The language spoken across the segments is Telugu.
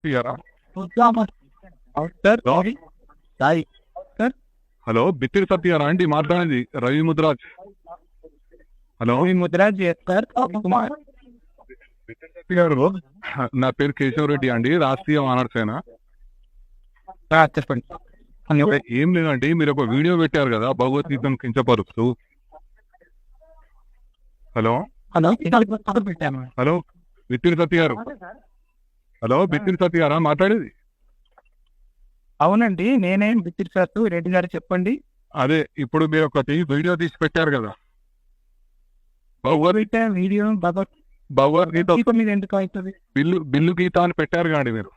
సత్యారా? Sir Sai sir. Hello, Bittiri సత్యారా అండి మాట్లాడేది? రవి ముద్రాజ్. Hello Mudraj sir. కుమార్ గారు, నా పేరు కేశవరెడ్డి అండి, రాష్ట్రీయ మానవ సేన. చెప్పండి. ఏం లేదండి, మీరు ఒక వీడియో పెట్టారు కదా భగవద్గీతను కించపరుస్తూ. హలో హలో పెట్టాను. హలో బిత్తిరి సత్య గారు. హలో బిత్తిరి సత్య గారా మాట్లాడేది? అవునండి, నేనేం బిత్తిరి సార్ రెడ్డి గారు, చెప్పండి. అదే ఇప్పుడు మీరు ఒకటి వీడియో తీసి పెట్టారు కదా భగవద్గీత వీడియో భగవద్గీత మీద ఎందుకు అవుతుంది? బిల్లు గీత అని పెట్టారు కాండి మీరు.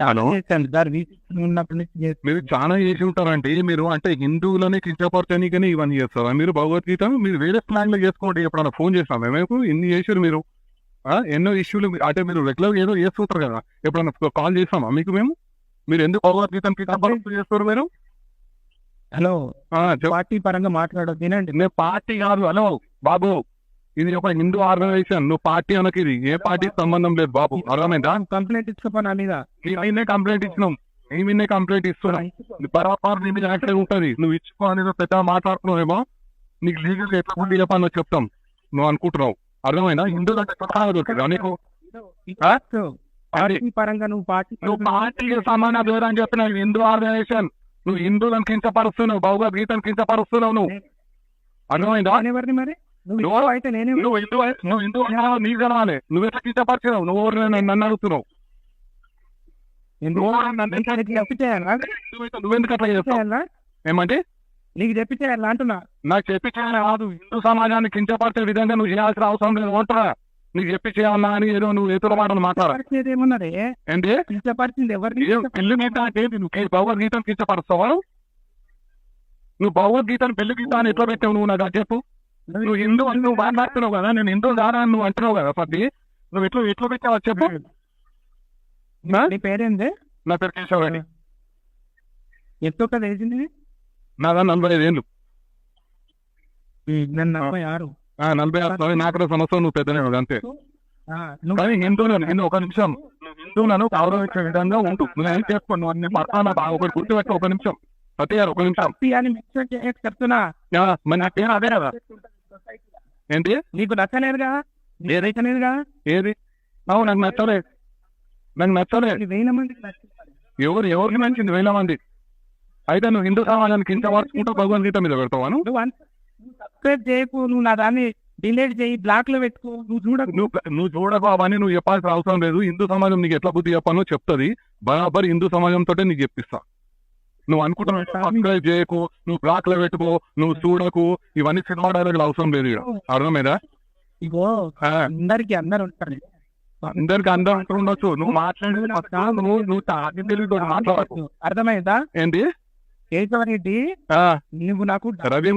హలో, ఉన్నప్పటి నుంచి మీరు చాలా చేసి ఉంటారండి. మీరు అంటే హిందువులని కించపరచనీకని ఇవన్నీ చేస్తారా మీరు? భగవద్గీత మీరు వేరే ప్లాన్ లో చేసుకోండి. ఎప్పుడన్నా ఫోన్ చేస్తాం మేము, ఇన్ని చేసారు మీరు. ఎన్నో ఇష్యూలు అంటే మీరు రెగ్యులర్ ఏదో చేస్తుంటారు కదా, ఎప్పుడన్నా కాల్ చేస్తామా మీకు మేము? మీరు ఎందుకు భగవద్గీతను కించపరుస్తూ చేస్తారు మీరు? హలో, పార్టీ పరంగా మాట్లాడదు తినండి. నేను పార్టీ కాదు. హలో బాబు, ఇది ఒక హిందూ ఆర్గనైజేషన్. నువ్వు పార్టీ అనకి, ఇది ఏ పార్టీ సంబంధం లేదు బాబు, అర్థమైందా? కంప్లైంట్ ఇచ్చుకోపని మీద అయినే కంప్లైంట్ ఇచ్చినాం, మేమిన్నే కంప్లైంట్ ఇస్తున్నాం. బరాబర్ నీ మీద యాక్షన్ ఉంటుంది. నువ్వు ఇచ్చుకో అనేది పెద్ద మాట్లాడుతున్నావేమో, నీకు లీగల్ ఎట్లా బుద్ధి చెప్పాలో చెప్తాం. నువ్వు అనుకుంటున్నావు, అర్థమైనా? హిందూ అంటే నీకు పార్టీ పరంగా నువ్వు పార్టీకి సమాన దూరం అని చెప్పిన హిందూ ఆర్గనైజేషన్. నువ్వు హిందువులను కించపరుస్తున్నావు, భగవద్గీతను కించపరుస్తున్నావు. నువ్వు అర్థమైందా? ఎవరిని మరి నువ్వు అయితే నేనే నువ్వు హిందూ నీకు కలవాలి. నువ్వు ఎట్లా కించపరిచినావు? నువ్వు నన్ను అడుగుతున్నావు. నువ్వెందుకు అట్లా చేస్తావు? ఏమంటే నీకు చెప్పించేయాలి అంటున్నా. నాకు చెప్పించేయాలి కాదు, హిందూ సమాజాన్ని కించపరిచే విధంగా నువ్వు చేయాల్సిన అవసరం లేదు. ఓటరా నీకు చెప్పించేయాలన్నా అని ఏదో నువ్వు ఎదురు మాటలు మాట్లాడేది ఏమన్నారే? ఏంటి కించపరిచింది ఎవరిని? పెళ్లి గీత అంటే నువ్వు భగవద్గీతను కించపరుస్తావా? నువ్వు భగవద్గీతను పెళ్లి గీత అని ఎట్లా పెట్టావు? నువ్వు నాకు చెప్పు. నువ్వు హిందూ అని నువ్వు మాట్లాడుతున్నావు కదా, నేను హిందూ దారా అని నువ్వు అంటున్నావు కదా. పది నువ్వు ఎట్లా పెట్టావు చెప్పు. నీ పేరేంది? నా పేరు కేశవరెడ్డి. ఎంతో కదా వేసింది? నాదా 45 ఏళ్ళు. 46. 46 నాకు సంవత్సరం. నువ్వు పెద్దనే అంతే. కానీ హిందువులను ఒక నిమిషం, నువ్వు హిందువులను గౌరవించే విధంగా ఉంటూ నువ్వేం చేసుకో. నువ్వు అన్ని పడతాను ఒకటి గుర్తుపెట్టు. ఒక నిమిషం సత్య గారు, ఒక నిమిషం చెప్తున్నా. మరి నా పేరు అదే కదా. ఏంటి నీకు నచ్చలేదుగా? ఏదైతేనేదిగా. ఏది? అవును, నాకు నచ్చలేదు. నాకు నచ్చలేదు. 1000 మందికి నచ్చింది. ఎవరికి నచ్చింది? 1000 మంది. అయితే నువ్వు హిందూ సమాజానికి కింద పరుచుకుంటూ భగవద్గీత మీద పెడతావాను? నువ్వు సబ్స్క్రైబ్ చేయకు, నువ్వు నా దాన్ని డిలీట్ చేయి, బ్లాక్ లో పెట్టుకో. నువ్వు చూడకు, అవన్నీ నువ్వు చెప్పాల్సిన అవసరం లేదు. హిందూ సమాజం నీకు ఎట్లా బుద్ధి చెప్పానో చెప్తుంది. బరాబర్ హిందూ సమాజంతో నీకు చెప్పిస్తా. నువ్వు అనుకుంటున్నావు సబ్స్క్రైబ్ చేయకు, నువ్వు బ్లాక్ లో పెట్టుకో, నువ్వు చూడకు, ఇవన్నీ సినిమా డైలాగులు అవసరం లేదు. అర్థమైందా? ఇగో అందరికి అందరు ఉంటారు, అందరికి అందరూ ఉండొచ్చు. నువ్వు మాట్లాడేది నువ్వు మాట్లాడకు. అర్థమైందా? ఏంటి కేశవరెడ్డి, నువ్వు నాకు రవి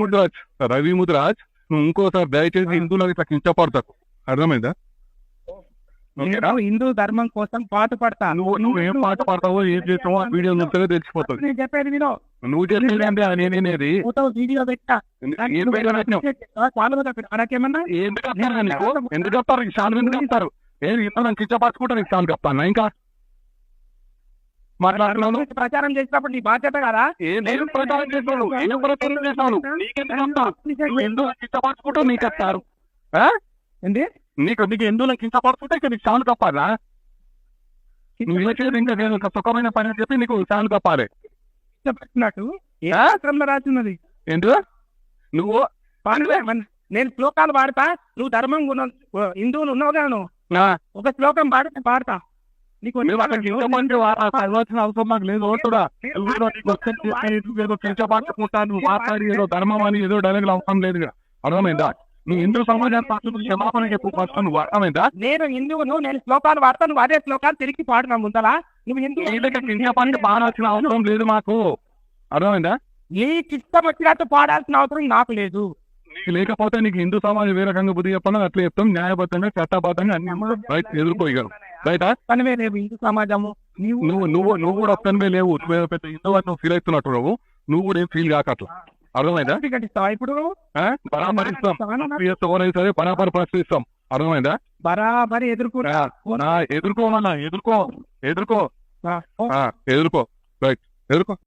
ముద్రాజ్ నువ్వు ఇంకోసారి దయచేసి హిందువులకు ఇట్లా కించపడతాకు. అర్థమైందా? హిందూ ధర్మం కోసం పాట పడతా. నువ్వేం పాట పడతావో ఏం చేస్తావో ఆ వీడియో చూస్తే తెలిసిపోతుంది. నేను చెప్పేది వినో. నువ్వు చెప్పేది అంటే నేనేది వీడియో పెట్టా. ఎందుకు చెప్తారు? ఈ సార్ ఎందుకు చెప్తారు? ఏది ఇంత కించపరచుకుంటారు? ఈ సార్ చెప్తాను ఇంకా మాట్లాడుతున్నాను. ప్రచారం చేసినప్పుడు నీ బాధ్యత కదా. నేను ప్రచారం చేస్తాను, నేను ప్రచారం చేస్తాను. నీకెందుకు ఎందుకు కించపరచుకుంటావు? నీకు చెప్తారు ఏంటి? నీకు ఎందుకు కించపరచుకుంటే ఇక నీకు సాను తప్పాలా? నువ్వు చేసేది ఇంకా నేను సుఖమైన పని అని చెప్పి నీకు సాను తప్పాలి. చెప్పినట్టు ఏ శాస్త్రంలో రాస్తున్నది? ఏంటి నువ్వు? నేను శ్లోకాలు పాడతా, నువ్వు ధర్మం హిందువులు ఉన్నావు కదా, నువ్వు ఒక శ్లోకం పాడతా. నీకు చదవాల్సిన అవసరం నాకు లేదు. ఏదో కించపరచుకుంటా, నువ్వు మాట్లాడి ఏదో ధర్మం అని ఏదో డైలాగులు అవసరం లేదు. అర్థమైందా? నువ్వు హిందూ సమాజాన్ని క్షమాపణ చెప్పు. నువ్వు అర్థమైందా? నేను హిందువును, నేను శ్లోకాలు వాడతా, నువ్వు అదే శ్లోకాలు తిరిగి పాడున్నా ముందలా. నువ్వు కించపరచ పాడాల్సిన అవసరం లేదు మాకు. అర్థమైందా? నీకు ఇష్టం వచ్చినట్టు పాడాల్సిన అవసరం నాకు లేదు. నీకు లేకపోతే నీకు హిందూ సమాజం ఏ రకంగా బుద్ధి చెప్పాలో అట్లా చెప్తాం. న్యాయబద్ధంగా చట్టబద్ధంగా అన్ని రైట్ ఎదుర్కోగలరు. రైటా? పనివే లేవు హిందూ సమాజము. నువ్వు కూడా ఒక్కనివే లేవు. నువ్వు పెద్ద హిందూ అని నువ్వు ఫీల్ అవుతున్నట్టు నువ్వు కూడా ఏం ఫీల్ కాకట్లా. అర్థమైందా? ఇప్పుడు బరాబర్ ఇస్తాం. సరే బరాబర్ పరిస్థితిస్తాం. అర్థమైందా? బరాబరి ఎదుర్కొంటా. ఎదుర్కోమన్నా, ఎదుర్కో, ఎదుర్కో, ఎదుర్కో, రైట్, ఎదుర్కో.